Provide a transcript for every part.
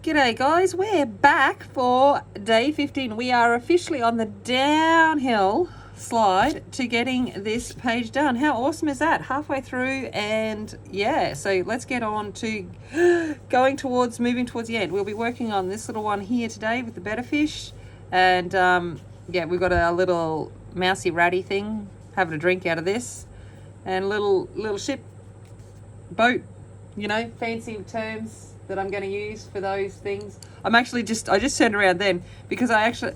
G'day guys, we're back for day 15. We are officially on the downhill slide to getting this page done. How awesome is that? Halfway through, and yeah, so let's get on to moving towards the end. We'll be working on this little one here today with the better fish, and yeah, we've got a little mousy ratty thing, having a drink out of this, and a little ship, boat, you know, fancy terms that I'm going to use for those things. I just turned around then because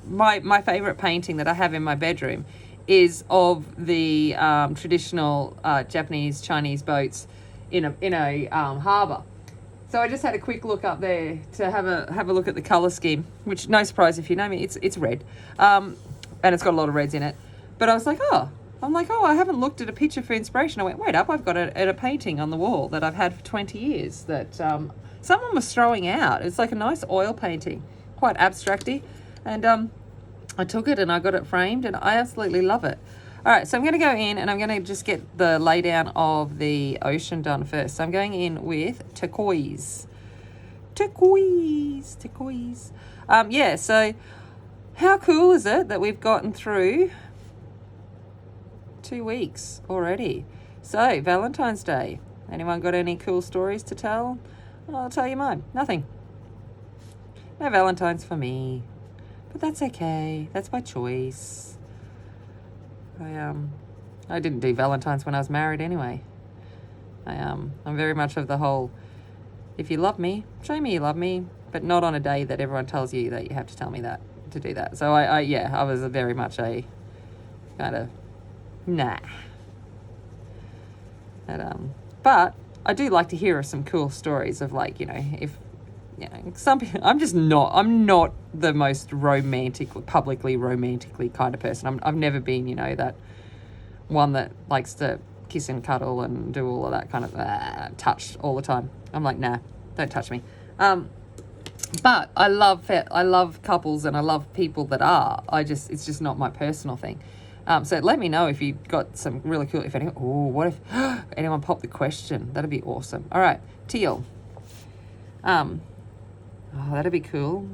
my favorite painting that I have in my bedroom is of the traditional Japanese Chinese boats in a harbour. So I just had a quick look up there to have a look at the colour scheme, which, no surprise if you know me, it's red, and it's got a lot of reds in it. But I was like, I haven't looked at a picture for inspiration. I went, wait up, I've got a painting on the wall that I've had for 20 years that someone was throwing out. It's like a nice oil painting, quite abstracty. And I took it and I got it framed and I absolutely love it. All right, so I'm going to go in and I'm going to just get the laydown of the ocean done first. So I'm going in with turquoise. Yeah, so how cool is it that we've gotten through 2 weeks already? So Valentine's Day, anyone got any cool stories to tell? I'll tell you mine. Nothing. No Valentine's for me, but that's okay. That's my choice. I didn't do Valentine's when I was married anyway. I'm very much of the whole, if you love me, show me you love me, but not on a day that everyone tells you that you have to tell me that to do that. So I was very much a kind of nah. But I do like to hear some cool stories of, like, you know, if, you know, some people, I'm not the most publicly romantically kind of person. I've never been, you know, that one that likes to kiss and cuddle and do all of that kind of touch all the time. I'm like, nah, don't touch me. But I love couples and I love people that are. It's just not my personal thing. So let me know if you've got some really cool, what if anyone popped the question? That'd be awesome. All right, teal. That'd be cool.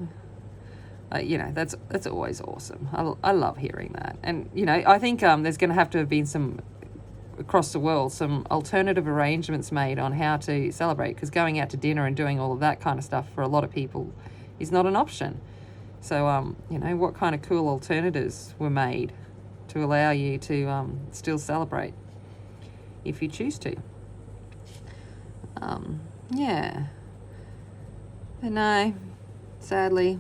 You know, that's always awesome. I love hearing that. And, you know, I think there's going to have been some, across the world, some alternative arrangements made on how to celebrate, because going out to dinner and doing all of that kind of stuff for a lot of people is not an option. So, you know, what kind of cool alternatives were made to allow you to still celebrate if you choose to. Yeah. But no, sadly,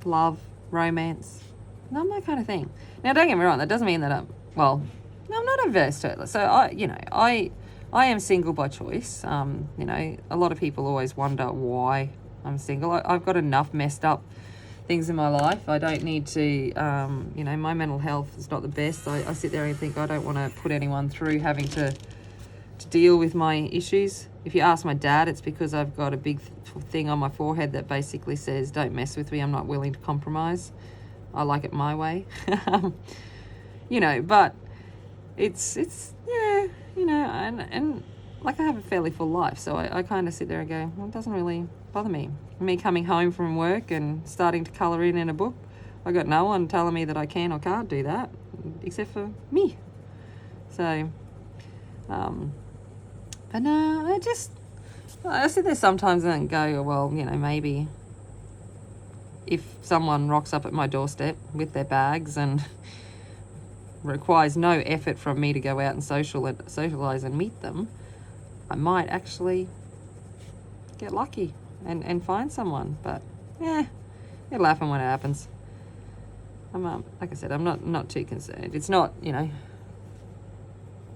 love, romance, not my kind of thing. Now, don't get me wrong, that doesn't mean that I'm not averse to it. So I am single by choice. You know, a lot of people always wonder why I'm single. I've got enough messed up things in my life. I don't need to, you know, my mental health is not the best. I sit there and think I don't want to put anyone through having to deal with my issues. If you ask my dad, it's because I've got a big thing on my forehead that basically says, don't mess with me, I'm not willing to compromise. I like it my way. You know, but it's yeah, you know, and like I have a fairly full life, so I kind of sit there and go, well, it doesn't really bother me. Me coming home from work and starting to colour in a book, I got no one telling me that I can or can't do that, except for me. So, but no, I sit there sometimes and go, well, you know, maybe if someone rocks up at my doorstep with their bags and requires no effort from me to go out and socialise and meet them, I might actually get lucky and find someone. But yeah, it'll happen when it happens. I'm like I said, I'm not too concerned. It's not, you know,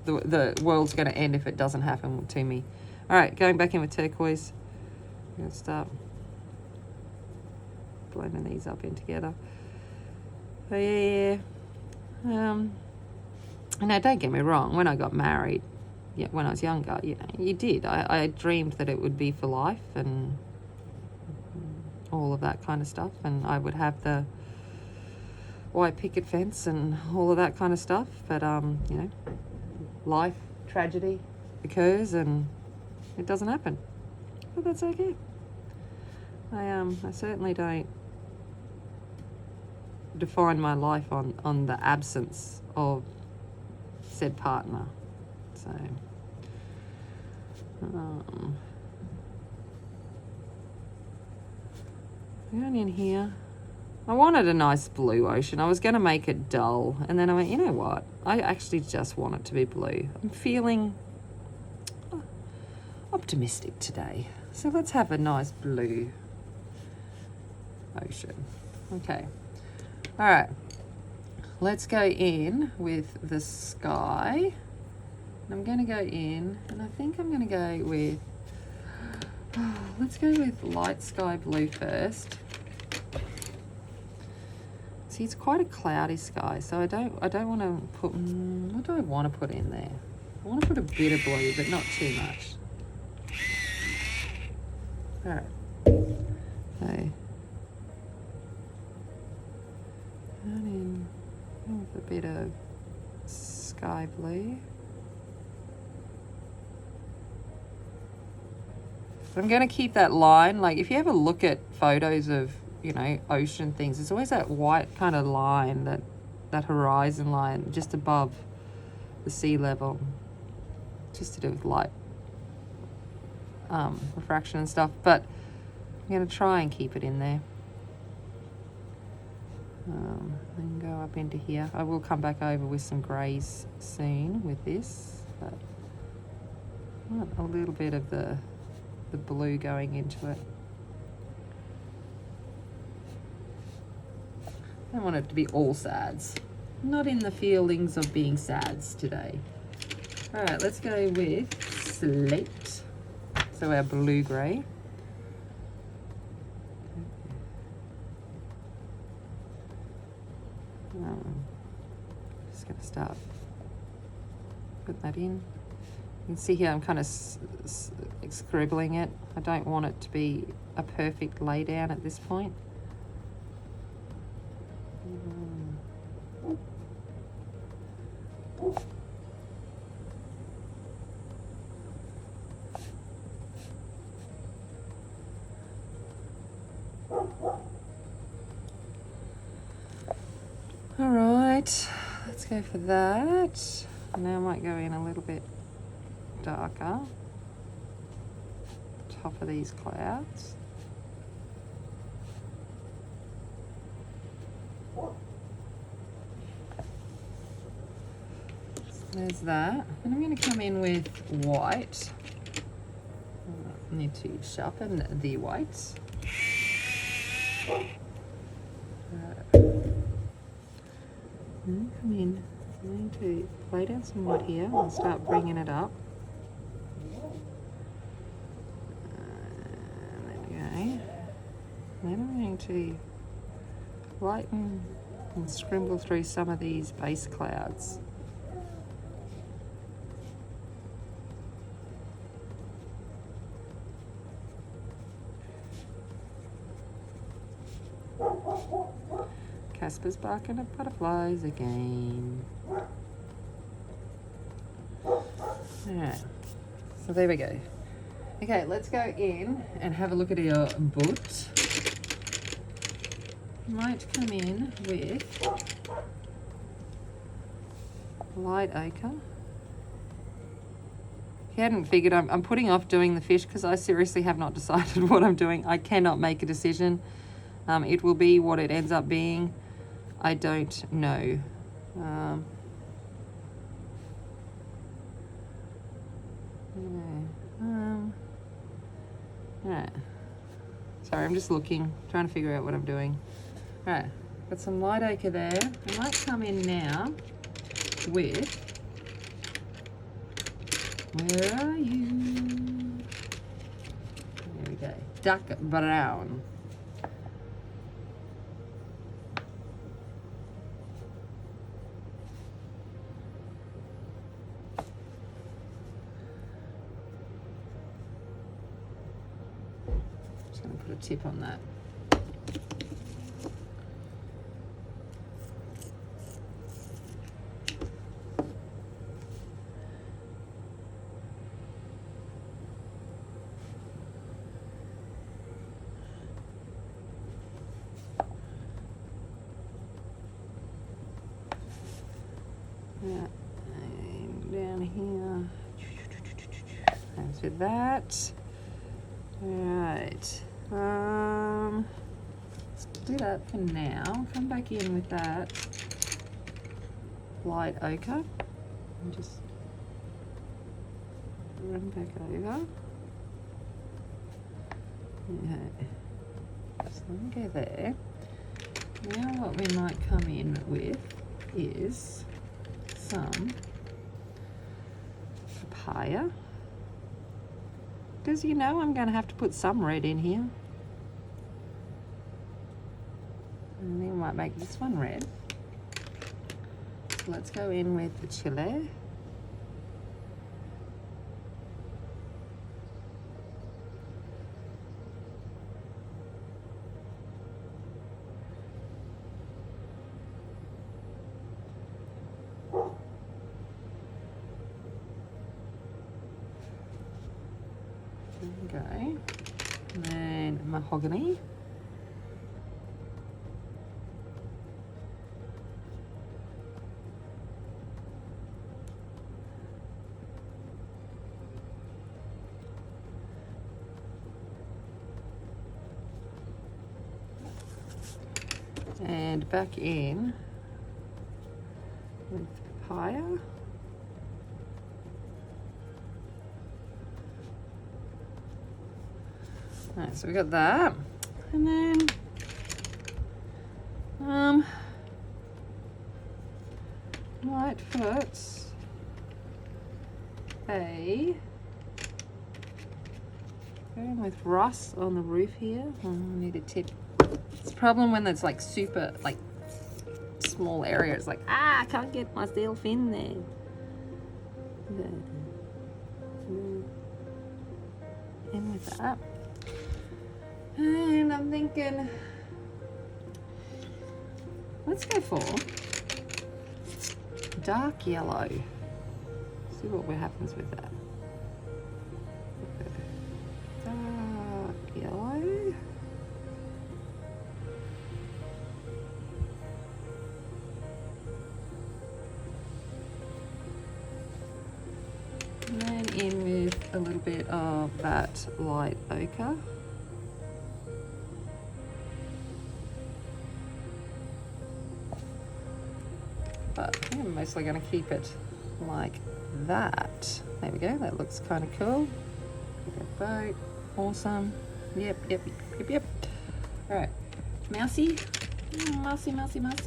the world's going to end if it doesn't happen to me. All right, going back in with turquoise. I'm going to start blending these up in together. So yeah. Now, don't get me wrong, when I got married, yeah, when I was younger, you know, you did. I dreamed that it would be for life and all of that kind of stuff, and I would have the white picket fence and all of that kind of stuff. But you know, life, tragedy occurs and it doesn't happen. But that's okay. I certainly don't define my life on the absence of said partner. So going in here. I wanted a nice blue ocean. I was going to make it dull, and then I went, you know what? I actually just want it to be blue. I'm feeling optimistic today. So let's have a nice blue ocean. Okay. All right. Let's go in with the sky. I'm going to go in, and I think I'm going to go with, let's go with light sky blue first. See, it's quite a cloudy sky, so I don't want to put, what do I want to put in there? I want to put a bit of blue, but not too much. All right. So, and in with a bit of sky blue. I'm going to keep that line. Like, if you ever look at photos of, you know, ocean things, there's always that white kind of line, that horizon line just above the sea level, just to do with light refraction and stuff. But I'm going to try and keep it in there. Then go up into here. I will come back over with some greys soon with this, but I want a little bit of the blue going into it. I don't want it to be all sads. Not in the feelings of being sads today. All right, let's go with slate. So our blue grey. Just going to start putting that in. You can see here I'm kind of scribbling it. I don't want it to be a perfect laydown at this point. All right, let's go for that. Now I might go in a little bit darker, top of these clouds. So there's that. And I'm going to come in with white. I need to sharpen the whites. Come in. I'm going to lay down some wood here and start bringing it up. There we go. Then I'm going to lighten and scribble through some of these base clouds. Casper's barking at butterflies again. Alright, so there we go. Okay, let's go in and have a look at our boot. Might come in with light ochre. If you hadn't figured, I'm putting off doing the fish because I seriously have not decided what I'm doing. I cannot make a decision. It will be what it ends up being. I don't know. Alright. Sorry, I'm just looking, trying to figure out what I'm doing. Alright, got some light ochre there. I might come in now with, where are you? There we go. Duck brown. Put a tip on that. for that. Right. Let's do that for now. Come back in with that light ochre and just run back over. Okay. So let me go there. Now what we might come in with is some papaya. Because you know I'm going to have to put some red in here. And then we might make this one red. So let's go in with the chile. Okay, and then mahogany. And back in with papaya. Alright, so we got that, and then might put a going with rust on the roof here. I need a tip. It's a problem when it's like super like small area. It's like I can't get myself in there. In with that. And I'm thinking, let's go for dark yellow. See what happens with that. Dark yellow. And then in with a little bit of that light ochre. But I'm mostly going to keep it like that. There we go. That looks kind of cool. Boat. Awesome. Yep. All right. Mousy. Mousy. Let's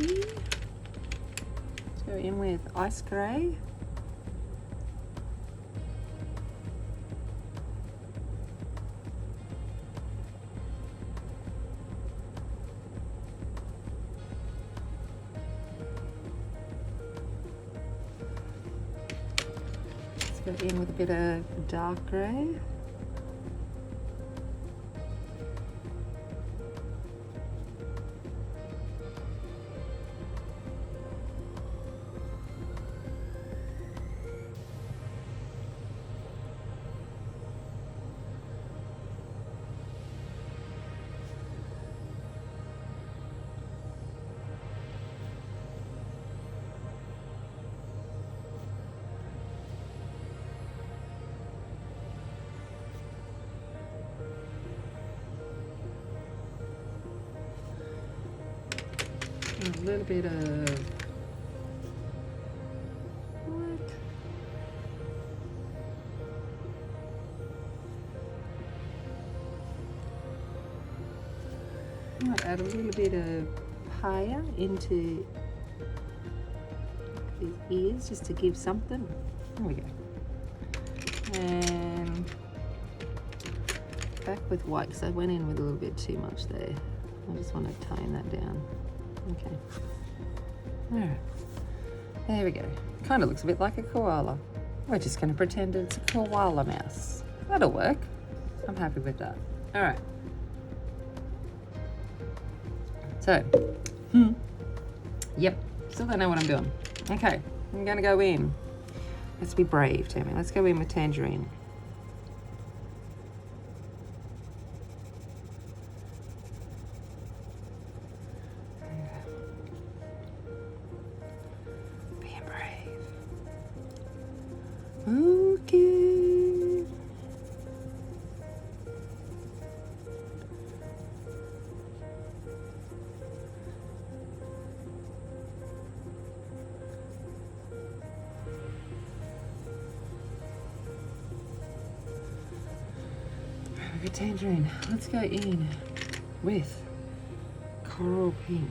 go in with ice grey. Go in with a bit of dark grey. A little bit of what? I might add a little bit of papaya into these ears just to give something. There we go. And back with white because I went in with a little bit too much there. I just want to tone that down. Okay. Alright. There we go. Kind of looks a bit like a koala. We're just going to pretend it's a koala mouse. That'll work. I'm happy with that. Alright. So. Yep. Still don't know what I'm doing. Okay. I'm going to go in. Let's be brave, Tammy. Let's go in with tangerine. Okay. for tangerine. Let's go in with coral pink.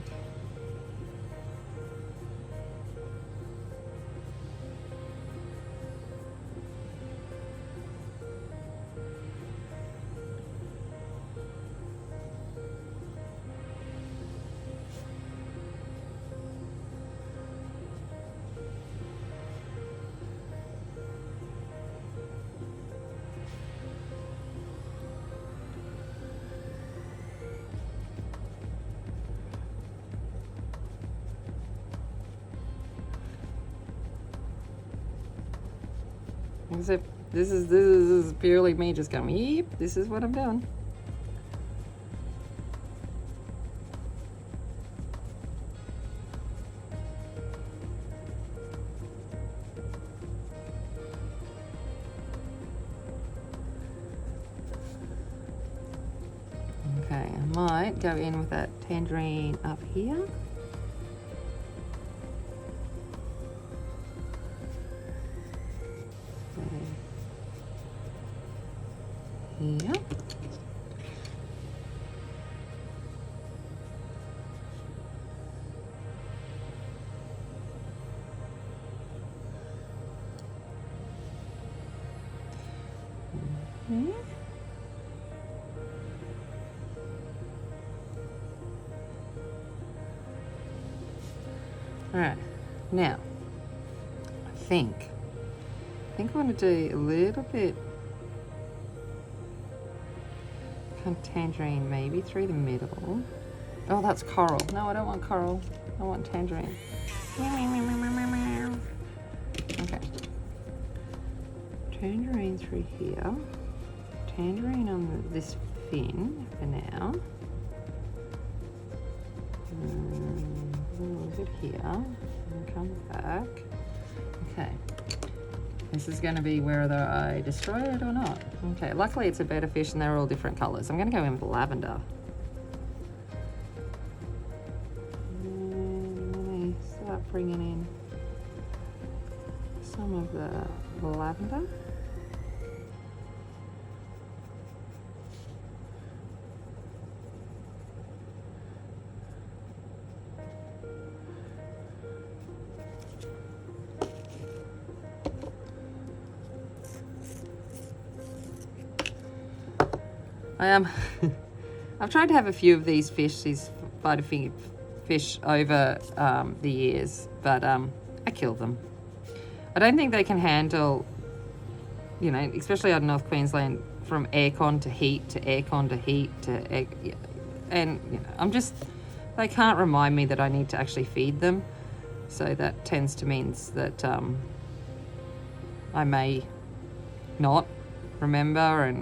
This is purely me just going, yep, this is what I'm doing. Okay, I might go in with that tangerine up here. Yeah. Mm-hmm. All right, now I think I want to do a little bit kind of tangerine, maybe through the middle. Oh, that's coral. No, I don't want coral. I want tangerine. Okay. Tangerine through here. Tangerine on this fin for now. A little bit here. And come back. Okay. This is going to be whether I destroy it or not. Okay, luckily it's a better fish and they're all different colours. I'm going to go in with lavender. And start bringing in some of the lavender. I've tried to have a few of these fish, these butterfinger fish over the years, but I kill them. I don't think they can handle, you know, especially out in North Queensland, from aircon to heat to aircon to heat to air, and you know, they can't remind me that I need to actually feed them, so that tends to means that I may not remember,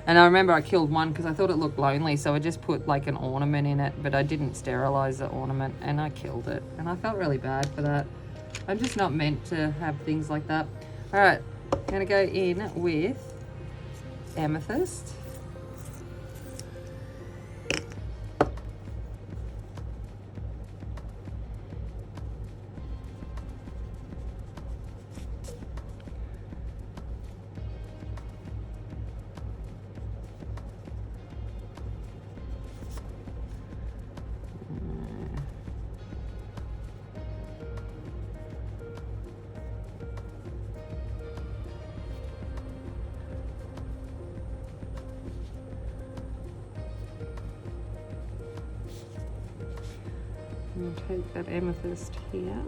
and I remember I killed one because I thought it looked lonely, so I just put like an ornament in it, but I didn't sterilize the ornament and I killed it, and I felt really bad for that. I'm just not meant to have things like that. All right, I'm gonna go in with amethyst. I'll take that amethyst here.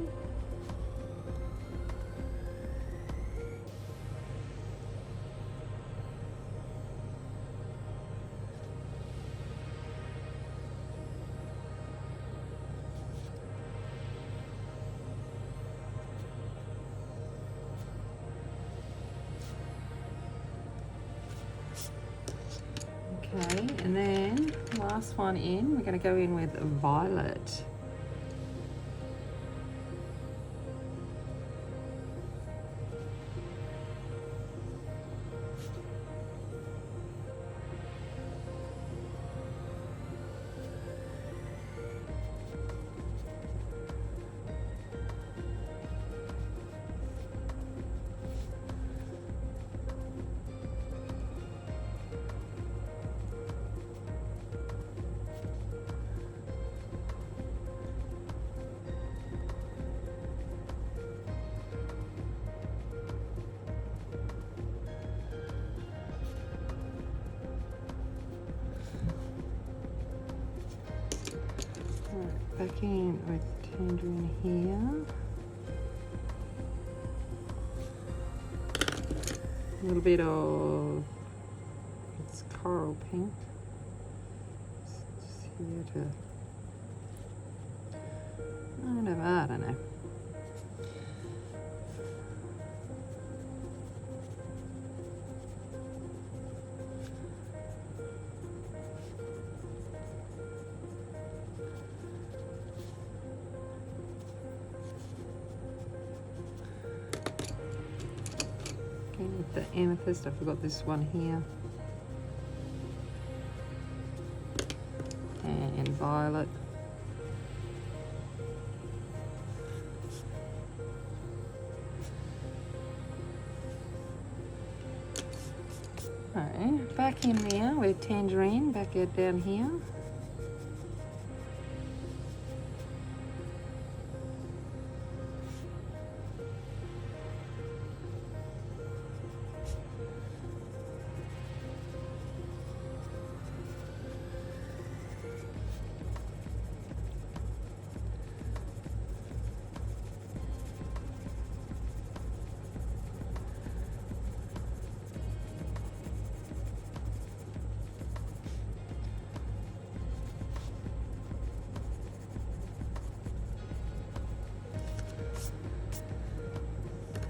Okay, and then last one in, we're going to go in with violet. back in with tangerine here. A little bit of, it's coral pink. Just here to, I don't know. With the amethyst, I forgot this one here. And violet. Alright, back in there with tangerine, back out down here.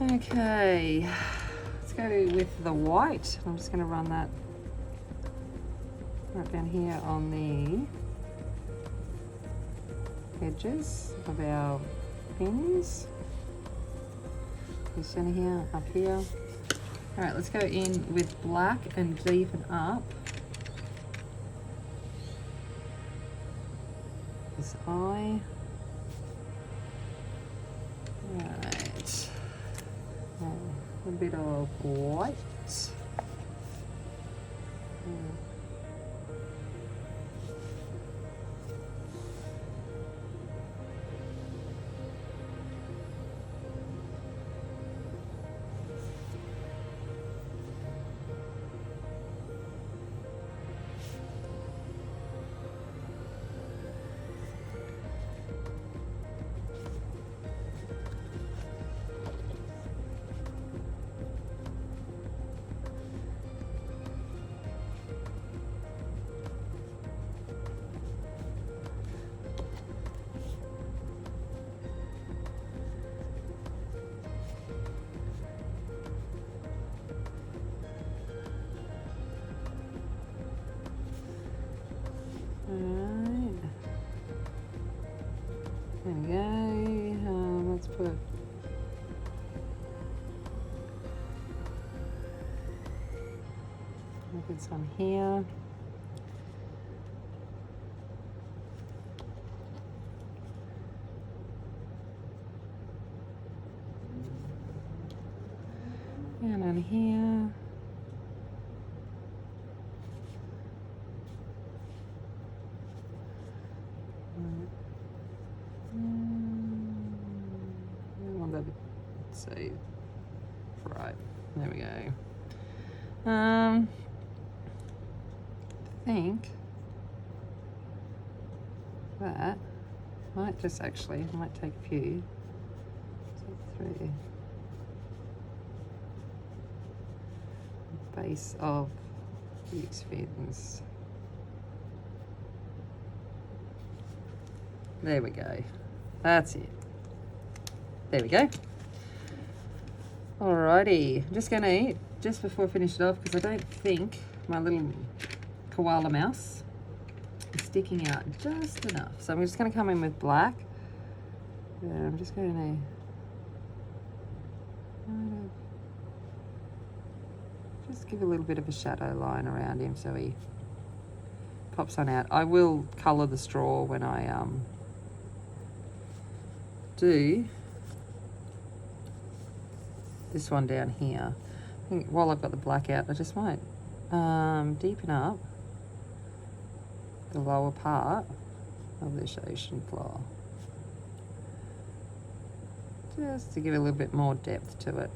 Okay, let's go with the white. I'm just going to run that right down here on the edges of our pins. This center here, up here. All right, let's go in with black and deepen up this eye. Right. A bit of white. Alright, there we go. Let's put some here. And on here. So, right, there we go. I think that might just actually, might take a few. 2, 3. Base of these fins. There we go. That's it. There we go. Alrighty, I'm just going to, just before I finish it off, because I don't think my little koala mouse is sticking out just enough. So I'm just going to come in with black. And I'm just going to kind of just give a little bit of a shadow line around him so he pops on out. I will colour the straw when I do this one down here. I think while I've got the black out, I just might deepen up the lower part of this ocean floor, just to give a little bit more depth to it.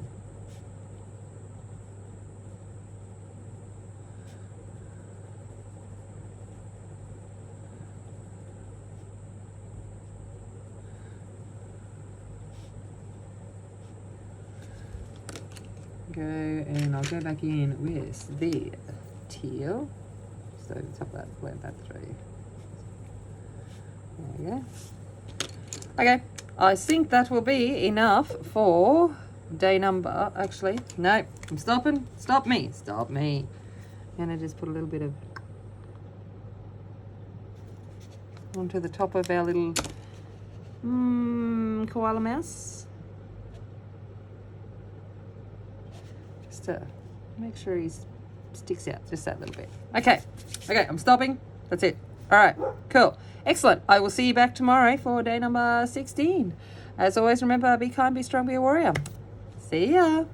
go, and I'll go back in with the teal. So top that, blend that through. There we go. Okay, I think that will be enough for day number. Actually, no, I'm stopping. Stop me. Stop me. I'm gonna just put a little bit of onto the top of our little koala mouse. Just to make sure he sticks out just that little bit. Okay, I'm stopping. That's it. All right, cool. Excellent. I will see you back tomorrow for day number 16. As always, remember, be kind, be strong, be a warrior. See ya.